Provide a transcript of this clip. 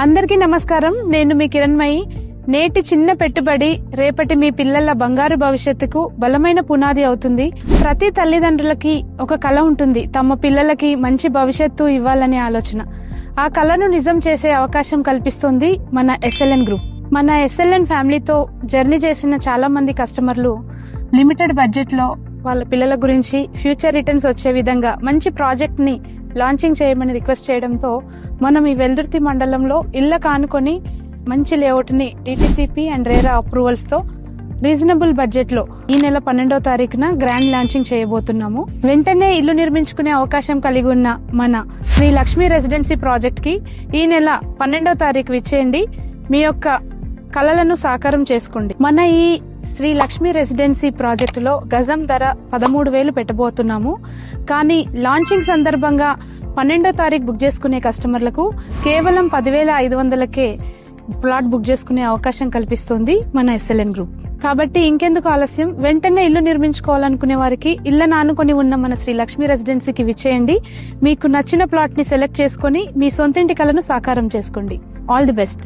అందరికీ నమస్కారం. నేను మీ కిరణ్మయి. నేటి చిన్న పెట్టుబడి రేపటి మీ పిల్లల బంగారు భవిష్యత్తుకు బలమైన పునాది అవుతుంది. ప్రతి తల్లిదండ్రులకి ఒక కల ఉంటుంది, తమ పిల్లలకి మంచి భవిష్యత్తు ఇవ్వాలనే ఆలోచన. ఆ కలను నిజం చేసే అవకాశం కల్పిస్తుంది మన SLN గ్రూప్. మన SLN ఫ్యామిలీతో జర్నీ చేసిన చాలా మంది కస్టమర్లు లిమిటెడ్ బడ్జెట్ లో వాళ్ళ పిల్లల గురించి ఫ్యూచర్ రిటర్న్స్ వచ్చే విధంగా మంచి ప్రాజెక్ట్ ని లాంచింగ్ చేయమని రిక్వెస్ట్ చేయడంతో మనం ఈ వెల్దుర్తి మండలంలో ఇళ్ల కానుకొని మంచి లేఅవుట్ ని DTCP అండ్ రేరా అప్రూవల్స్ తో రీజనబుల్ బడ్జెట్ లో ఈ నెల 12వ తారీఖున గ్రాండ్ లాంచింగ్ చేయబోతున్నాము. వెంటనే ఇల్లు నిర్మించుకునే అవకాశం కలిగి ఉన్న మన శ్రీ లక్ష్మీ రెసిడెన్సీ ప్రాజెక్ట్ కి ఈ నెల 12వ తారీఖు విచ్చేయండి. మీ యొక్క కలలను సాకారం చేసుకోండి. మన ఈ శ్రీ లక్ష్మీ రెసిడెన్సీ ప్రాజెక్ట్ లో గజం ధర 13,000 పెట్టబోతున్నాము. కానీ లాంచింగ్ సందర్భంగా 12వ తారీఖు బుక్ చేసుకునే కస్టమర్లకు కేవలం 10,500కే ప్లాట్ బుక్ చేసుకునే అవకాశం కల్పిస్తుంది మన SLN గ్రూప్. కాబట్టి ఇంకెందుకు ఆలస్యం, వెంటనే ఇల్లు నిర్మించుకోవాలనుకునే వారికి ఇళ్ల నానుకొని ఉన్న మన శ్రీ లక్ష్మీ రెసిడెన్సీకి విచ్చేయండి. మీకు నచ్చిన ప్లాట్ ని సెలెక్ట్ చేసుకుని మీ సొంతింటి కలను సాకారం చేసుకోండి. All the best.